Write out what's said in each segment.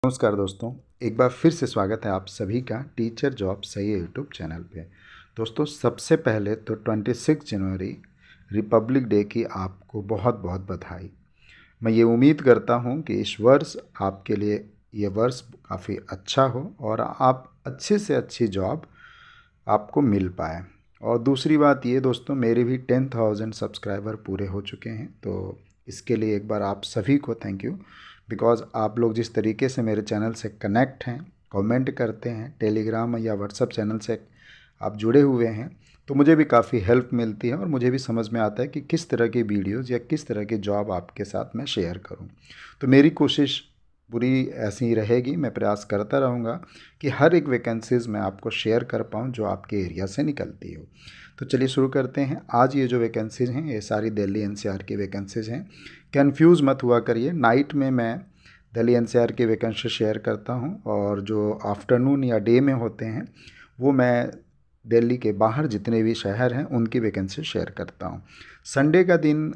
नमस्कार दोस्तों, एक बार फिर से स्वागत है आप सभी का टीचर जॉब सही यूट्यूब चैनल पे। दोस्तों, सबसे पहले तो 26 जनवरी रिपब्लिक डे की आपको बहुत बहुत बधाई। मैं ये उम्मीद करता हूँ कि इस वर्ष आपके लिए ये वर्ष काफ़ी अच्छा हो और आप अच्छे से अच्छी जॉब आपको मिल पाए। और दूसरी बात ये दोस्तों, मेरे भी 10,000 सब्सक्राइबर पूरे हो चुके हैं, तो इसके लिए एक बार आप सभी को थैंक यू। बिकॉज़ आप लोग जिस तरीके से मेरे चैनल से कनेक्ट हैं, कमेंट करते हैं, टेलीग्राम या व्हाट्सएप चैनल से आप जुड़े हुए हैं, तो मुझे भी काफ़ी हेल्प मिलती है और मुझे भी समझ में आता है कि किस तरह की वीडियोज़ या किस तरह की जॉब आपके साथ मैं शेयर करूं। तो मेरी कोशिश पूरी ऐसी ही रहेगी, मैं प्रयास करता रहूँगा कि हर एक वैकेंसीज़ मैं आपको शेयर कर पाऊँ जो आपके एरिया से निकलती हो। तो चलिए शुरू करते हैं। आज ये जो वैकेंसीज़ हैं ये सारी दिल्ली एनसीआर की वैकेंसीज़ हैं। कन्फ्यूज़ मत हुआ करिए, नाइट में मैं दिल्ली एनसीआर की वैकेंसी शेयर करता हूँ और जो आफ्टरनून या डे में होते हैं वो मैं दिल्ली के बाहर जितने भी शहर हैं उनकी वैकेंसी शेयर करता हूँ। संडे का दिन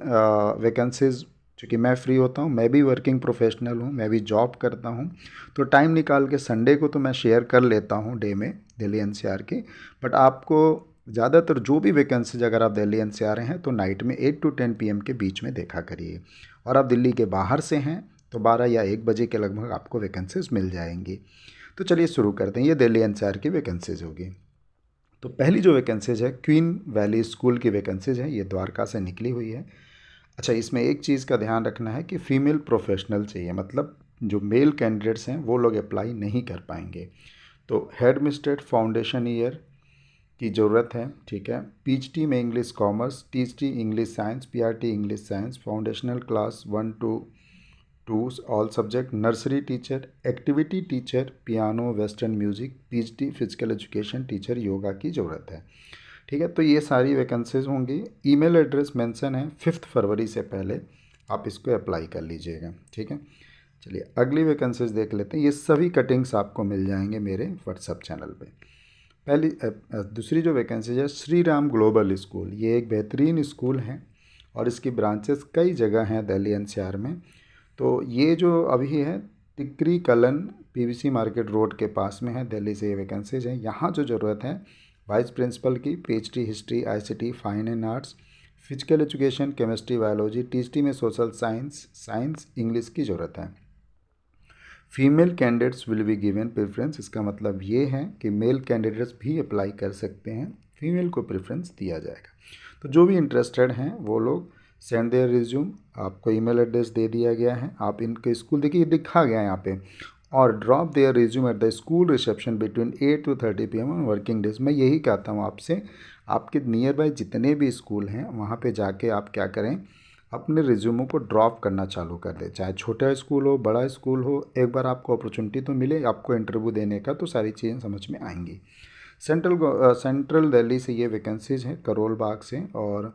वैकेंसीज़, चूँकि मैं फ्री होता हूँ, मैं भी वर्किंग प्रोफेशनल हूँ, मैं भी जॉब करता हूँ, तो टाइम निकाल के संडे को तो मैं शेयर कर लेता हूँ डे में दिल्ली एनसीआर की। बट आपको ज़्यादातर जो भी वैकेंसीज अगर आप दिल्ली एनसीआर हैं तो नाइट में 8 to 10 PM के बीच में देखा करिए। और आप दिल्ली के बाहर से हैं तो 12 या 1 बजे के लगभग आपको वैकेंसीज मिल जाएंगी। तो चलिए शुरू करते हैं। ये दिल्ली एनसीआर की वैकेंसीज होगी। तो पहली जो वैकेंसीज है क्वीन वैली स्कूल की वैकेंसीज है, ये द्वारका से निकली हुई है। अच्छा, इसमें एक चीज़ का ध्यान रखना है कि फ़ीमेल प्रोफेशनल चाहिए, मतलब जो मेल कैंडिडेट्स हैं वो लोग अप्लाई नहीं कर पाएंगे। तो हेड मिस्ट्रेट फाउंडेशन ईयर की ज़रूरत है, ठीक है। पीएचडी में English commerce, THD English science, PRT English science, foundational class 1 to 2 all subject, nursery teacher, activity teacher, piano, western music, PhD physical education teacher, yoga की ज़रूरत है, ठीक है। तो ये सारी वैकेंसीज होंगी। ईमेल एड्रेस मेंशन है, 5 फरवरी से पहले आप इसको अप्लाई कर लीजिएगा, ठीक है। चलिए अगली वैकेंसीज देख लेते हैं। ये सभी कटिंग्स आपको मिल जाएंगे मेरे व्हाट्सएप चैनल पे। पहली दूसरी जो वैकेंसी है श्री राम ग्लोबल स्कूल, ये एक बेहतरीन स्कूल है और इसकी ब्रांचेस कई जगह हैं दिल्ली एनसीआर में। तो ये जो अभी है टिकरी कलन पीवीसी मार्केट रोड के पास में है, दिल्ली से ये वैकेंसीज हैं। यहाँ जो ज़रूरत है वाइस प्रिंसिपल की, PhD history, ICT, fine and arts, physical education, chemistry, biology, THD में सोशल साइंस, साइंस, इंग्लिश की ज़रूरत है। Female candidates will be given preference, इसका मतलब ये है कि मेल कैंडिडेट्स भी अप्लाई कर सकते हैं, फीमेल को प्रेफरेंस दिया जाएगा। तो जो भी इंटरेस्टेड हैं वो लोग सेंड देयर रिज्यूम, आपको ईमेल एड्रेस दे दिया गया है, आप इनके स्कूल देखिए लिखा गया है यहाँ पे, और drop there resume eight the school reception between 8 to 30 PM on working days. मैं यही कहता हूँ आपसे, आपके नियर बाय जितने भी स्कूल हैं वहाँ पे जाके आप क्या करें, अपने रिज्यूमों को ड्रॉप करना चालू कर दें। चाहे छोटा स्कूल हो, बड़ा स्कूल हो, एक बार आपको अपॉर्चुनिटी तो मिले आपको इंटरव्यू देने का, तो सारी चीज़ें समझ में आएंगी। सेंट्रल दिल्ली से ये वैकेंसीज़ हैं, करोल बाग से, और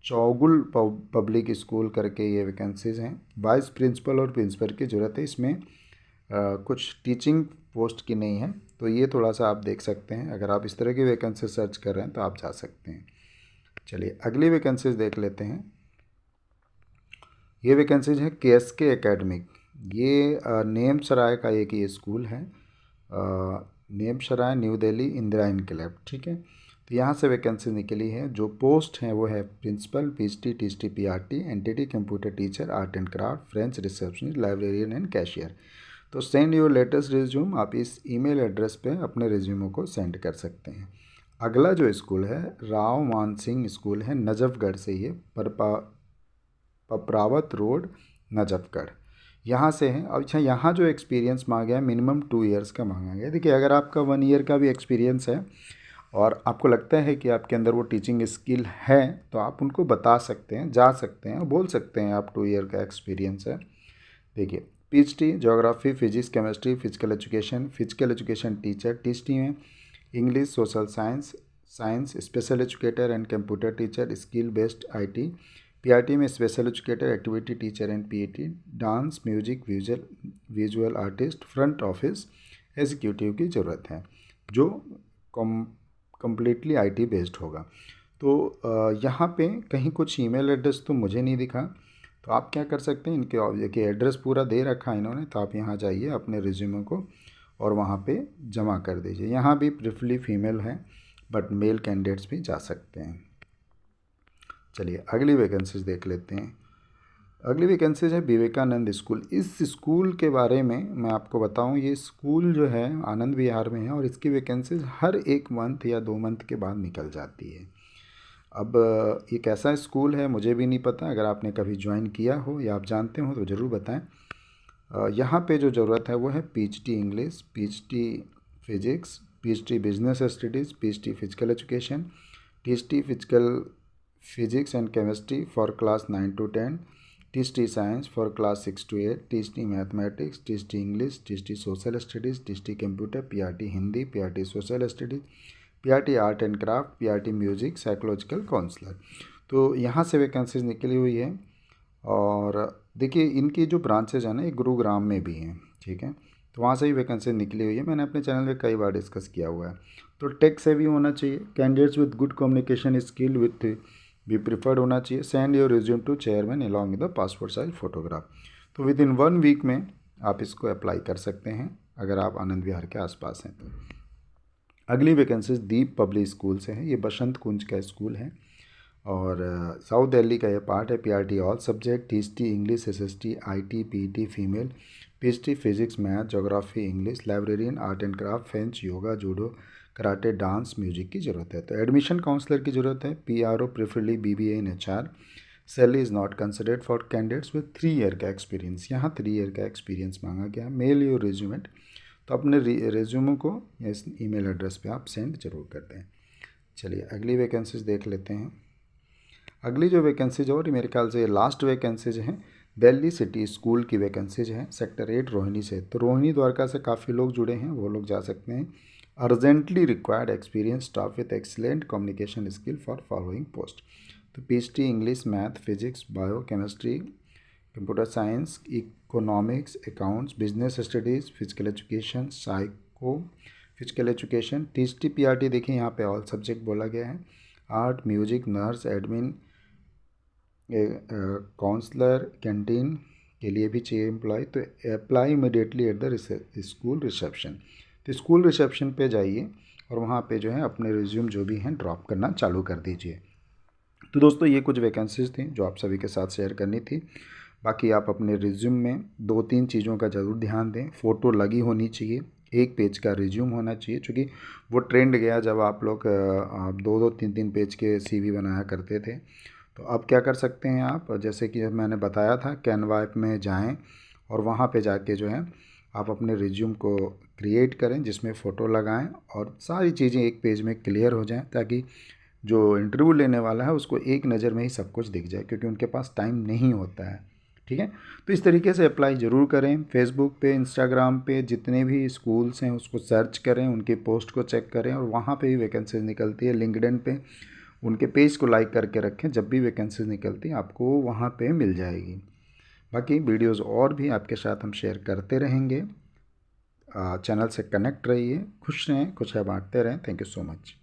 चौगुल पब्लिक स्कूल करके ये वैकेंसीज़ हैं। वाइस प्रिंसिपल और प्रिंसिपल की ज़रूरत है इसमें, कुछ टीचिंग पोस्ट की नहीं है। तो ये थोड़ा सा आप देख सकते हैं, अगर आप इस तरह की वैकेंसी सर्च कर रहे हैं तो आप जा सकते हैं। चलिए अगली वैकेंसीज देख लेते हैं। ये वैकेंसीज है केएसके एकेडमिक, ये नेम सराय का एक ये स्कूल है, नेम सराय न्यू दिल्ली इंदिरा इनकलेब, ठीक है। तो यहाँ से वैकेंसी निकली है। जो पोस्ट हैं वो है principal, PhD, THD, PRT, NTT, computer teacher, art and craft, French, receptionist, librarian and cashier. तो सेंड योर लेटेस्ट रिज्यूम, आप इस ईमेल एड्रेस पे अपने रिज्यूमों को सेंड कर सकते हैं। अगला जो स्कूल है राव मान सिंह स्कूल है, नजफगढ़ से, ये पपरावत रोड, नजफगढ़, यहाँ से है। अच्छा, यहाँ जो एक्सपीरियंस मांगा है मिनिमम 2 ईयर्स का मांगा गया है। देखिए अगर आपका 1 ईयर का भी एक्सपीरियंस है और आपको लगता है कि आपके अंदर वो टीचिंग स्किल है तो आप उनको बता सकते हैं, जा सकते हैं, बोल सकते हैं आप 2 ईयर का एक्सपीरियंस है। देखिए PhD geography, physics, chemistry, physical education teacher, THD में English, social science, science, special educator and computer teacher, skill based IT, PRT में special educator, activity teacher and PAT, dance, music, visual artist, front office executive की ज़रूरत है, जो completely IT based होगा। तो यहाँ पे कहीं कुछ ईमेल एड्रेस तो मुझे नहीं दिखा, तो आप क्या कर सकते हैं, इनके एड्रेस पूरा दे रखा है इन्होंने, तो आप यहाँ जाइए अपने रिज्यूमे को और वहाँ पे जमा कर दीजिए। यहाँ भी प्रेफरली फ़ीमेल है, बट मेल कैंडिडेट्स भी जा सकते हैं। चलिए अगली वैकेंसीज देख लेते हैं। अगली वैकेंसीज है विवेकानंद स्कूल। इस स्कूल के बारे में मैं आपको बताऊं, ये स्कूल जो है आनंद विहार में है और इसकी वैकेंसीज हर 1 मंथ या 2 मंथ के बाद निकल जाती है। अब ये कैसा स्कूल है मुझे भी नहीं पता, अगर आपने कभी ज्वाइन किया हो या आप जानते हो तो ज़रूर बताएं। यहाँ पे जो ज़रूरत है वो है PhD English, PhD physics, PhD business studies, PhD physical education, PhD physical physics and chemistry for class 9 to 10, PhD science for class 6 to 8, PhD mathematics, PhD English, PhD social studies, PhD computer, PRT Hindi, PRT social studies, PRT art and craft, PRT music, psychological counsellor. तो यहाँ से vacancies निकली हुई है। और देखिए इनकी जो ब्रांचेज हैं ना, ये गुरुग्राम में भी हैं, ठीक है, तो वहाँ से ही वैकेंसी निकली हुई है। मैंने अपने चैनल में कई बार डिस्कस किया हुआ है। तो टेक से भी होना चाहिए, candidates with good communication skill with भी प्रिफर्ड होना चाहिए। Send your resume to chairman along with the passport size photograph. तो विद इन 1 वीक में आप इसको अप्लाई कर सकते हैं अगर आप आनंद विहार के आसपास हैं तो। अगली वैकेंसीज दीप पब्लिक स्कूल से है। ये बसंत कुंज का स्कूल है और साउथ दिल्ली का ये पार्ट है। PRT all subject, THT English, SST, IT, PET female, PhD physics, math, geography, English, librarian, art and craft, French, yoga, judo, karate, dance, music की ज़रूरत है। तो एडमिशन काउंसलर की ज़रूरत है। PRO preferably BBA in HR। Salary is not considered for candidates with 3 year का experience. यहाँ 3 year का एक्सपीरियंस मांगा गया। मेल योर रिज्यूमेट, तो अपने रिज्यूमो को इस ईमेल एड्रेस पे आप सेंड जरूर कर दें। चलिए अगली वैकेंसीज देख लेते हैं। अगली जो वैकेंसीज और मेरे ख्याल से लास्ट वैकेंसीज हैं, दिल्ली सिटी स्कूल की वैकेंसीज हैं, सेक्टर 8 रोहिणी से। तो रोहिणी द्वारका से काफ़ी लोग जुड़े हैं, वो लोग जा सकते हैं। Urgently required experience staff with excellent communication skill for following post. तो PhD English, math, physics, bio chemistry, computer science, economics, accounts, business studies, physical education, psycho physical education, THT PRT देखिए यहाँ पे ऑल सब्जेक्ट बोला गया है। Art, music, nurse, admin, counsellor, canteen के लिए भी चाहिए एम्प्लॉय। तो apply immediately at the school reception. तो स्कूल रिसेप्शन पे जाइए और वहाँ पे जो है अपने रिज्यूम जो भी हैं ड्रॉप करना चालू कर दीजिए। तो दोस्तों ये कुछ वैकेंसीज थी जो आप सभी के साथ शेयर करनी थी। बाकी आप अपने रिज्यूम में 2-3 चीज़ों का ज़रूर ध्यान दें। फ़ोटो लगी होनी चाहिए, 1 पेज का रिज्यूम होना चाहिए, क्योंकि वो ट्रेंड गया जब आप लोग 2-2, 3-3 पेज के CV बनाया करते थे। तो अब क्या कर सकते हैं आप, जैसे कि मैंने बताया था, कैनवा ऐप में जाएं और वहाँ पे जाके जो है आप अपने रिज्यूम को क्रिएट करें जिसमें फ़ोटो लगाएं और सारी चीज़ें 1 पेज में क्लियर हो जाएं, ताकि जो इंटरव्यू लेने वाला है उसको एक नज़र में ही सब कुछ दिख जाए, क्योंकि उनके पास टाइम नहीं होता है। ठीक है, तो इस तरीके से अप्लाई ज़रूर करें। फेसबुक पे, इंस्टाग्राम पे जितने भी स्कूल्स हैं उसको सर्च करें, उनके पोस्ट को चेक करें और वहाँ पे भी वैकेंसीज निकलती है। लिंक्डइन पे उनके पेज को लाइक करके रखें, जब भी वैकेंसीज निकलती है आपको वहाँ पे मिल जाएगी। बाकी वीडियोज़ और भी आपके साथ हम शेयर करते रहेंगे। चैनल से कनेक्ट रहिए, खुश रहें, खुशियाँ बांटते रहें। Thank you so much.